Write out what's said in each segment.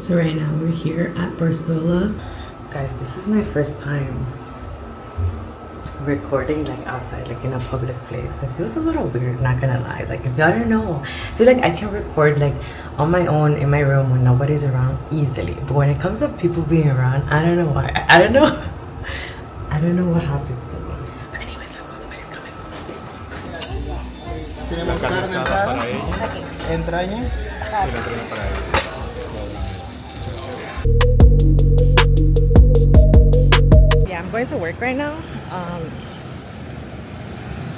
So right now we're here at Barsola. Guys, this is my first time recording like outside, like in a public place. It feels a little weird, not gonna lie. Like if y'all don't know, I feel like I can record like on my own in my room when nobody's around easily. But when it comes to people being around, I don't know why. I don't know. I don't know what happens to me. But anyways, let's go. Somebody's coming. Tenemos carne asada, entraña. Yeah, I'm going to work right now.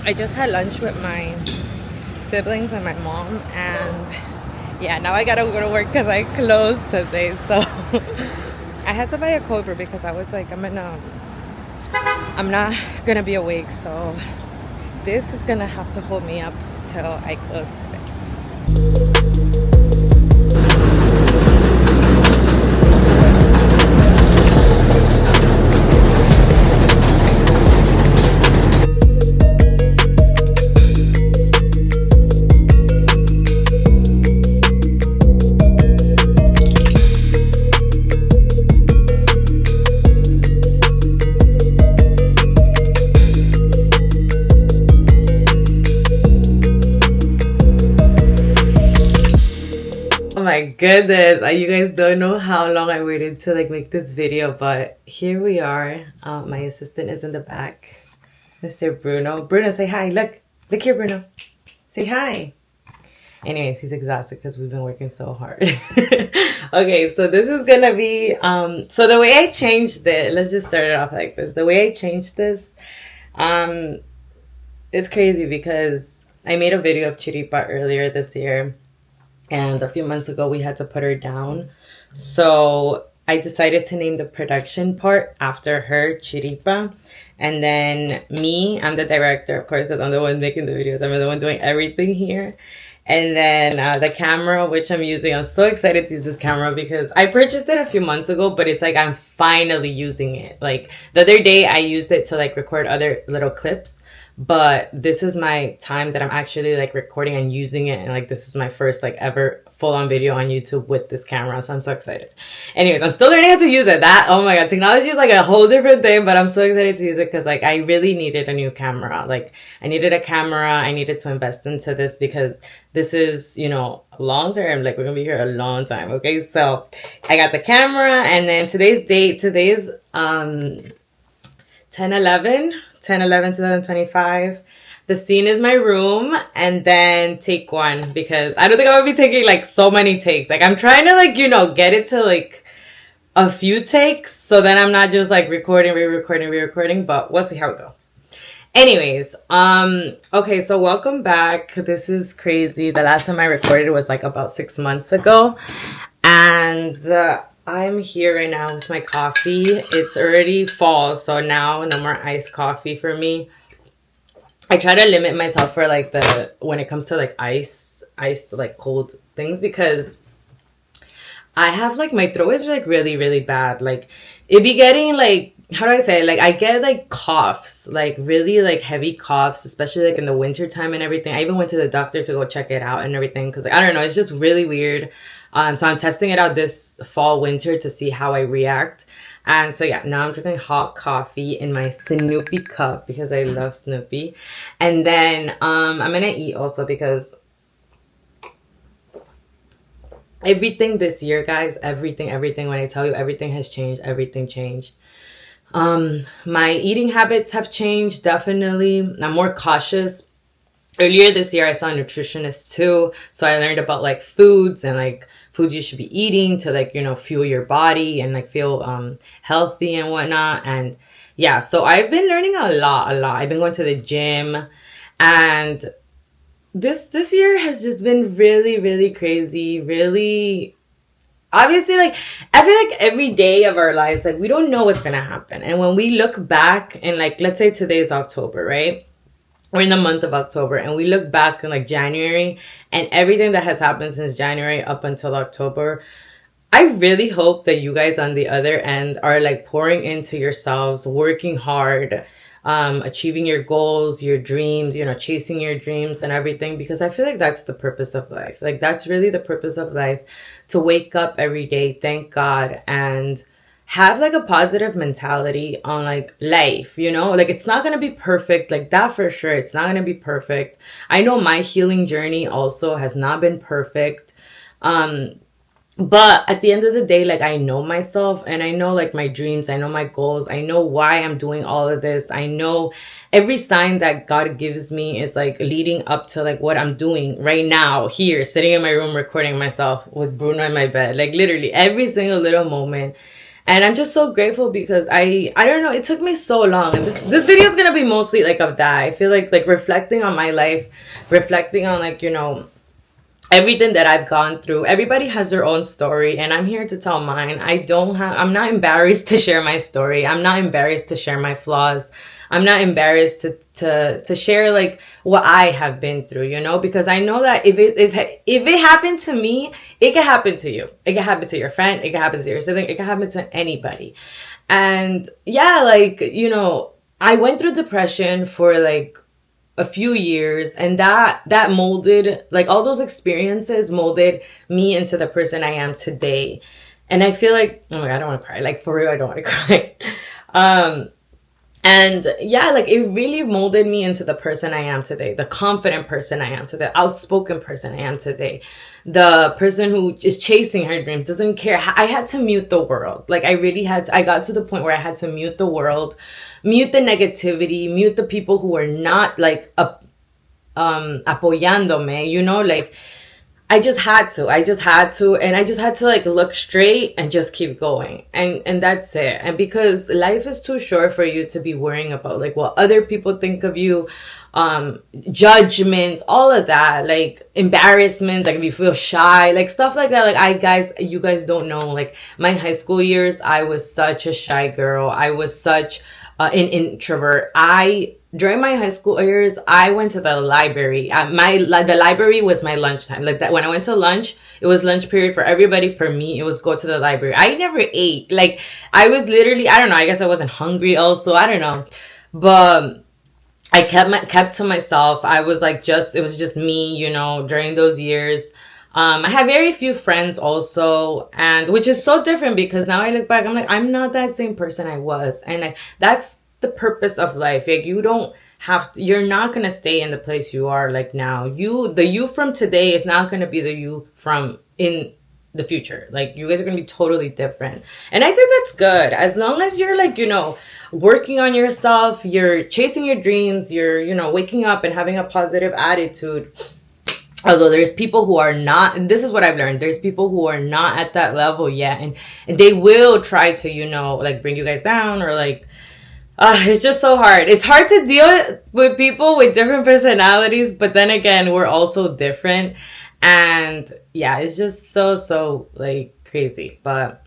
I just had lunch with my siblings and my mom, and yeah, now I gotta go to work because I closed today. So I had to buy a cold brew because I was like, I'm not gonna be awake, so this is gonna have to hold me up till I close today. Oh my goodness, you guys don't know how long I waited to like make this video, but here we are. My assistant is in the back, Mr. Bruno. Bruno, say hi. Look here, Bruno. Say hi. Anyways, he's exhausted because we've been working so hard. Okay, so this is gonna be so the way I changed it, let's just start it off like this. The way I changed this, it's crazy because I made a video of Chiripa earlier this year. And a few months ago, we had to put her down. So I decided to name the production part after her, Chiripa. And then me, I'm the director, of course, because I'm the one making the videos. I'm the one doing everything here. And then the camera, which I'm using. I'm so excited to use this camera because I purchased it a few months ago, but it's like I'm finally using it. Like the other day, I used it to like record other little clips. But this is my time that I'm actually like recording and using it, and like this is my first like ever full-on video on YouTube with this camera, so I'm so excited. Anyways, I'm still learning how to use it. Oh my god, technology is like a whole different thing, but I'm so excited to use it because like I really needed a new camera. Like I needed a camera, I needed to invest into this because this is, you know, long term. Like we're gonna be here a long time. Okay, so I got the camera, and then today's 10/11/2025. The scene is my room, and then take one because I don't think I'm gonna be taking like so many takes. Like I'm trying to like, you know, get it to like a few takes so then I'm not just like recording, re-recording, but we'll see how it goes. Anyways, okay, so welcome back. This is crazy. The last time I recorded was like about 6 months ago, and I'm here right now with my coffee. It's already fall, so now no more iced coffee for me. I try to limit myself for like when it comes to like iced like cold things because I have like my throat is like really, really bad. Like it be getting like, how do I say it? Like I get like coughs, like really like heavy coughs, especially like in the winter time and everything. I even went to the doctor to go check it out and everything because like, I don't know, it's just really weird. So I'm testing it out this fall, winter to see how I react. And so yeah, now I'm drinking hot coffee in my Snoopy cup because I love Snoopy. And then I'm gonna eat also because everything this year, guys, everything, when I tell you everything has changed, everything changed. My eating habits have changed, definitely. I'm more cautious. Earlier this year, I saw a nutritionist too. So I learned about like foods and like foods you should be eating to like, you know, fuel your body and like feel healthy and whatnot. And yeah, so I've been learning a lot. I've been going to the gym, and this year has just been really, really crazy. Really, obviously, like I feel like every day of our lives, like we don't know what's gonna happen. And when we look back and like, let's say today is October, right? We're in the month of October, and we look back in like January and everything that has happened since January up until October. I really hope that you guys on the other end are like pouring into yourselves, working hard, achieving your goals, your dreams, you know, chasing your dreams and everything, because I feel like that's the purpose of life. Like, that's really the purpose of life, to wake up every day, thank God, and have like a positive mentality on like life, you know, like it's not going to be perfect, like that for sure. It's not going to be perfect. I know my healing journey also has not been perfect. But at the end of the day, like I know myself and I know like my dreams, I know my goals, I know why I'm doing all of this. I know every sign that God gives me is like leading up to like what I'm doing right now, here, sitting in my room, recording myself with Bruno in my bed, like literally every single little moment. And I'm just so grateful because I don't know, it took me so long. And this video is going to be mostly like of that. I feel like reflecting on my life, reflecting on like, you know, everything that I've gone through. Everybody has their own story and I'm here to tell mine. I'm not embarrassed to share my story. I'm not embarrassed to share my flaws. I'm not embarrassed to share like what I have been through, you know, because I know that if it happened to me, it can happen to you. It can happen to your friend. It can happen to your sibling. It can happen to anybody. And yeah, like, you know, I went through depression for like a few years, and that molded, like all those experiences molded me into the person I am today. And I feel like, oh my God, I don't want to cry. Like for real, I don't want to cry. And yeah, like it really molded me into the person I am today, the confident person I am today, the outspoken person I am today, the person who is chasing her dreams, doesn't care. I had to mute the world. Like I really had to, I got to the point where I had to mute the world, mute the negativity, mute the people who are not like, apoyándome, you know, like I just had to, and I just had to like look straight and just keep going. And that's it. And because life is too short for you to be worrying about like what other people think of you, judgments, all of that, like embarrassments, like if you feel shy, like stuff like that. Like you guys don't know, like my high school years, I was such a shy girl. I was such an introvert. During my high school years, I went to the library. The library was my lunchtime. Like that, when I went to lunch, it was lunch period for everybody. For me, it was go to the library. I never ate. Like I was literally, I don't know. I guess I wasn't hungry. Also, I don't know, but I kept to myself. I was like it was just me, you know. During those years, I had very few friends also, and which is so different because now I look back, I'm like, I'm not that same person I was, and that's the purpose of life. Like you're not going to stay in the place you are like now. The you from today is not going to be the you from in the future. Like you guys are going to be totally different. And I think that's good. As long as you're like, you know, working on yourself, you're chasing your dreams, you're, you know, waking up and having a positive attitude. Although there's people who are not, and this is what I've learned, there's people who are not at that level yet. And they will try to, you know, like bring you guys down or like, it's just so hard. It's hard to deal with people with different personalities, but then again, we're also different. And yeah, it's just so like crazy. But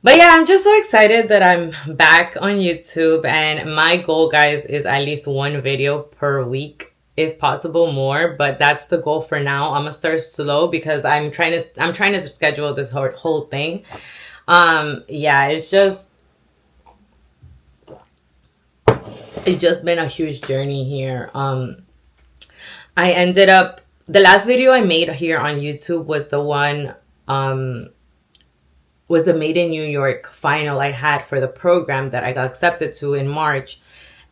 yeah, I'm just so excited that I'm back on YouTube. And my goal, guys, is at least one video per week, if possible more. But that's the goal for now. I'm gonna start slow because I'm trying to schedule this whole thing. Yeah, it's just been a huge journey here. I ended up, the last video I made here on YouTube was the one, was the Made in New York final I had for the program that I got accepted to in March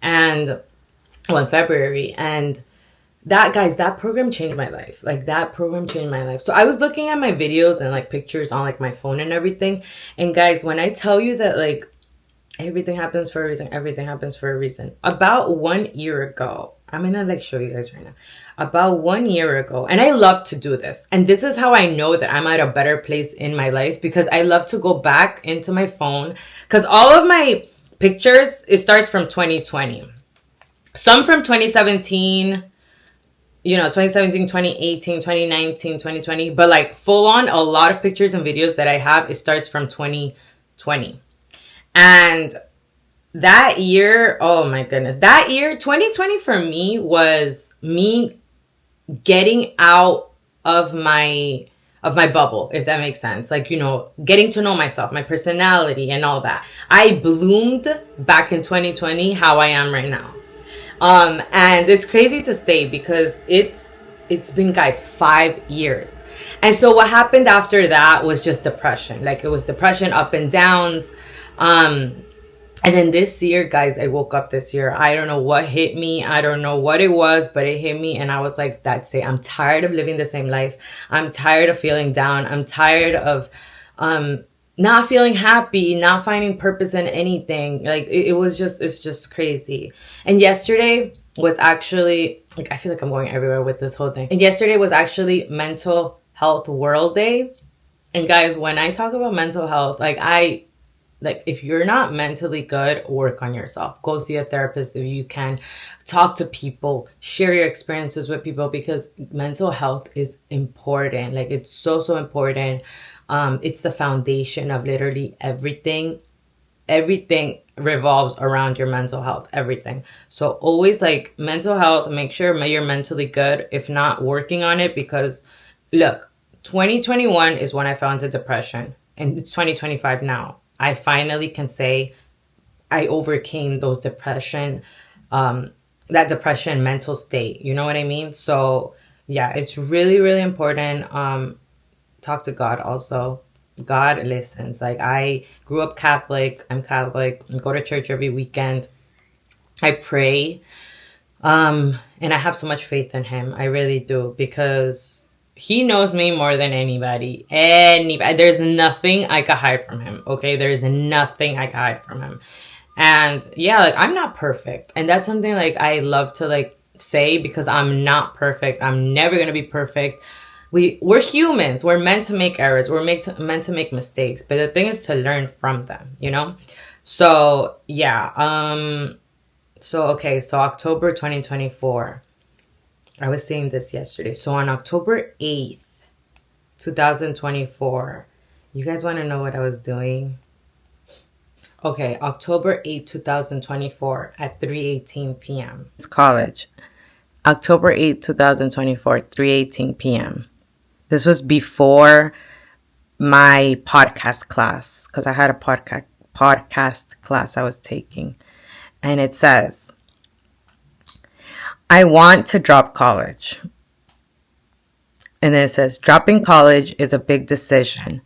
and in February. And that program changed my life. Like that program changed my life. So I was looking at my videos and like pictures on like my phone and everything. And guys, when I tell you that like, everything happens for a reason. Everything happens for a reason. About 1 year ago, I'm gonna like show you guys right now. About 1 year ago, and I love to do this. And this is how I know that I'm at a better place in my life, because I love to go back into my phone. Because all of my pictures, it starts from 2020. Some from 2017, you know, 2017, 2018, 2019, 2020. But like full on, a lot of pictures and videos that I have, it starts from 2020. And that year, oh my goodness, that year, 2020 for me was me getting out of my of my bubble, if that makes sense. Like, getting to know myself, my personality and all that. I bloomed back in 2020 how I am right now. And it's crazy to say because it's been, guys, 5 years. And so what happened after that was just depression. Like, it was depression, up and downs. And then this year, guys, I woke up this year. I don't know what hit me. I don't know what it was, but it hit me. And I was like, that's it. I'm tired of living the same life. I'm tired of feeling down. I'm tired of not feeling happy, not finding purpose in anything. Like, it's just crazy. And yesterday was actually, like, I feel like I'm going everywhere with this whole thing. And yesterday was actually Mental Health World Day. And guys, when I talk about mental health, like, if you're not mentally good, work on yourself. Go see a therapist if you can. Talk to people. Share your experiences with people, because mental health is important. Like, it's so, so important. It's the foundation of literally everything. Everything revolves around your mental health. Everything. So always, like, mental health, make sure you're mentally good. If not, working on it, because look, 2021 is when I fell into depression, and it's 2025 now. I finally can say I overcame those depression, that depression mental state. You know what I mean? So yeah, it's really, really important. Talk to God also. God listens. Like, I grew up Catholic. I'm Catholic. I go to church every weekend. I pray. And I have so much faith in him. I really do, because he knows me more than anybody. There's nothing I can hide from him. Okay. There's nothing I can hide from him. And yeah, like, I'm not perfect. And that's something, like, I love to, like, say, because I'm not perfect. I'm never going to be perfect. We're humans. We're meant to make errors. We're meant to make mistakes. But the thing is to learn from them, So yeah. So October 2024. I was saying this yesterday. So on October 8th, 2024, you guys want to know what I was doing? Okay, October 8th, 2024 at 3:18 p.m. It's college. October 8th, 2024, 3:18 p.m. This was before my podcast class, because I had a podcast class I was taking. And it says, I want to drop college. And then it says, dropping college is a big decision,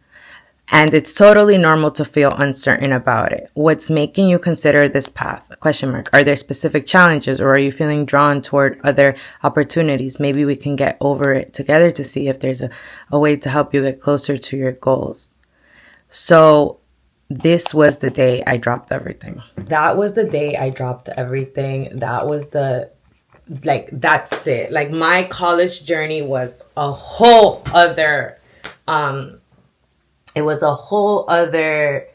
and it's totally normal to feel uncertain about it. What's making you consider this path? ? Are there specific challenges, or are you feeling drawn toward other opportunities? Maybe we can get over it together to see if there's a way to help you get closer to your goals. So this was the day I dropped everything. That was the day I dropped everything. That was that's it. Like, my college journey was a whole other, it was a whole other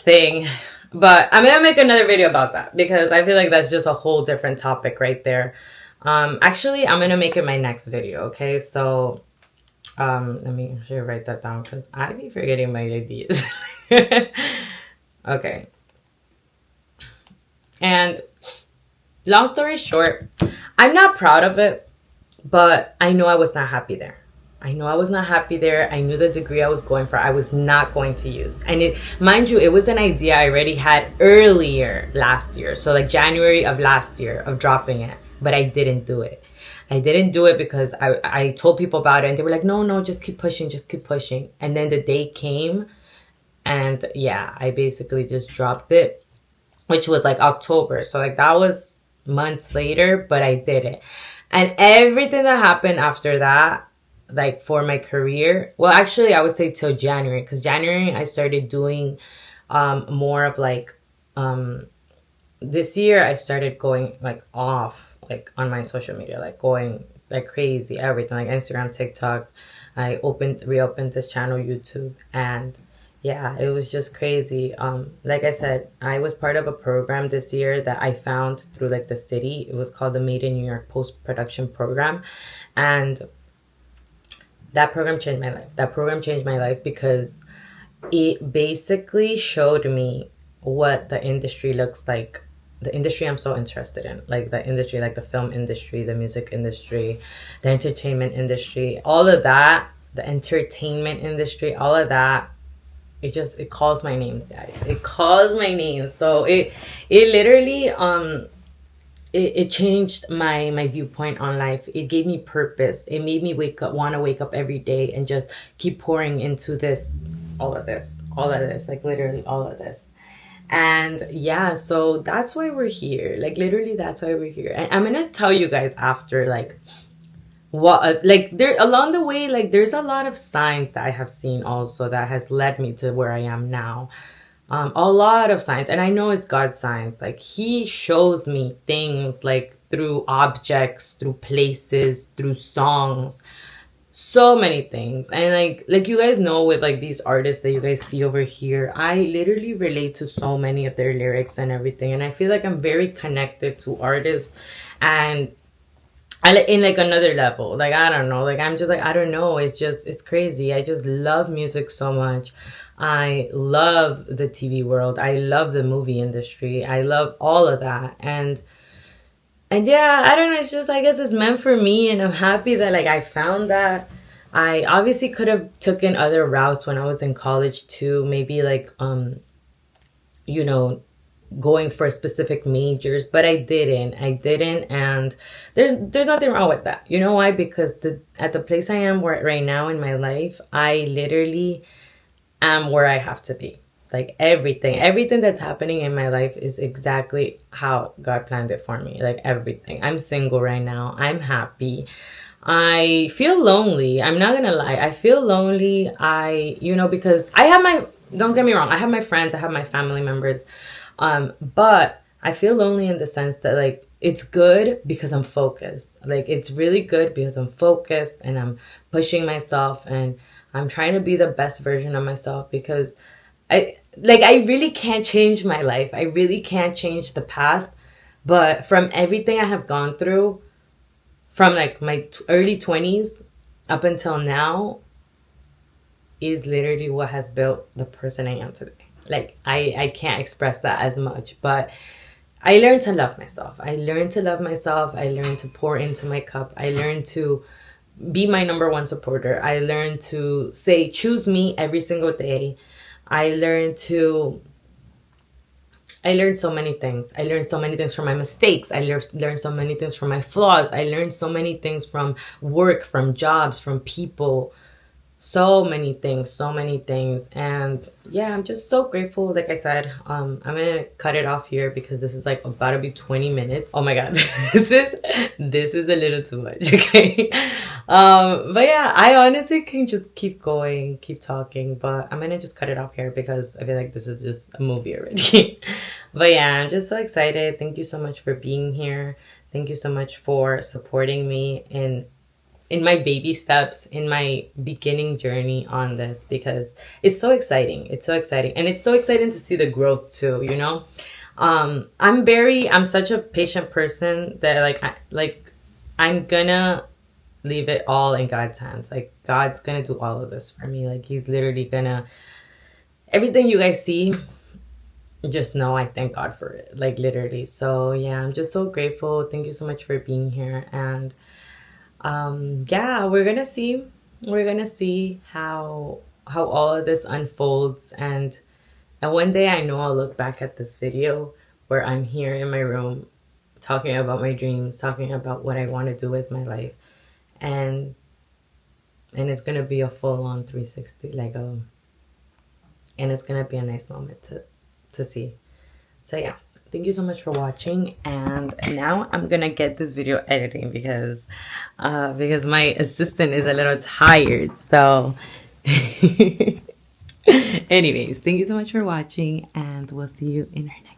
thing. But I'm going to make another video about that, because I feel like that's just a whole different topic right there. Actually, I'm going to make it my next video. Okay. So, let me actually write that down, because I be forgetting my ideas. Okay. And long story short, I'm not proud of it, but I know I was not happy there. I knew the degree I was going for, I was not going to use. And mind you, it was an idea I already had earlier last year. So like January of last year, of dropping it. But I didn't do it. I didn't do it because I told people about it, and they were like, no, just keep pushing. And then the day came, and yeah, I basically just dropped it, which was like October. So like that was months later, but I did it. And everything that happened after that, like for my career, well, actually I would say till January, because January I started doing more of like, this year I started going like off, like on my social media, like going like crazy, everything, like Instagram, TikTok. I reopened this channel, YouTube, and yeah, it was just crazy. Like I said, I was part of a program this year that I found through like the city. It was called the Made in New York Post-Production Program. And that program changed my life. Because it basically showed me what the industry looks like the industry I'm so interested in, like the industry, like the film industry, the music industry, the entertainment industry, all of that, the entertainment industry, all of that. It calls my name, guys. It calls my name. So it literally it changed my viewpoint on life. It gave me purpose. It made me want to wake up every day and just keep pouring into this, all of this, like literally all of this. And yeah, so that's why we're here. Like literally, that's why we're here. And I'm gonna tell you guys after, like, what, like, there along the way, like there's a lot of signs that I have seen also that has led me to where I am now. A lot of signs, and I know it's God's signs. Like he shows me things, like through objects, through places, through songs, so many things. And like you guys know, with like these artists that you guys see over here, I literally relate to so many of their lyrics and everything, and I feel like I'm very connected to artists, and in like another level. Like I don't know, like I'm just like, I don't know, it's crazy. I just love music so much. I love the TV world, I love the movie industry, I love all of that. And yeah, I don't know, it's just, I guess it's meant for me, and I'm happy that like I found that. I obviously could have taken other routes when I was in college too, maybe like you know, going for specific majors, but I didn't, and there's nothing wrong with that. You know why? Because at the place I am right now in my life, I literally am where I have to be. Like everything that's happening in my life is exactly how God planned it for me. Like everything. I'm single right now. I'm happy. I feel lonely. I'm not gonna lie. I feel lonely. Because I have don't get me wrong, I have my friends, I have my family members. But I feel lonely in the sense that like it's good because I'm focused. Like it's really good because I'm focused and I'm pushing myself and I'm trying to be the best version of myself, because I really can't change my life. I really can't change the past. But from everything I have gone through, from like my early 20s up until now, is literally what has built the person I am today. Like I can't express that as much, but I learned to love myself. I learned to pour into my cup. I learned to be my number one supporter. I learned to say, choose me every single day. I learned so many things. I learned so many things from my mistakes. I learned so many things from my flaws. I learned so many things from work, from jobs, from people. So many things. And yeah, I'm just so grateful. Like I said, I'm gonna cut it off here because this is like about to be 20 minutes. Oh my god, this is a little too much. Okay. But yeah, I honestly can just keep going, keep talking, but I'm gonna just cut it off here because I feel like this is just a movie already. But yeah, I'm just so excited. Thank you so much for being here. Thank you so much for supporting me in my baby steps, in my beginning journey on this, because it's so exciting. And it's so exciting to see the growth too, you know? I'm such a patient person that I'm gonna leave it all in God's hands. Like God's gonna do all of this for me. Like he's literally gonna, everything you guys see, just know I thank God for it. Like literally. So yeah, I'm just so grateful. Thank you so much for being here. And yeah, we're gonna see how all of this unfolds, and one day I know I'll look back at this video where I'm here in my room talking about my dreams, talking about what I want to do with my life, and it's gonna be a full-on 360, and it's gonna be a nice moment to see. So yeah, thank you so much for watching, and now I'm gonna get this video editing because my assistant is a little tired. So anyways, thank you so much for watching, and we'll see you in our next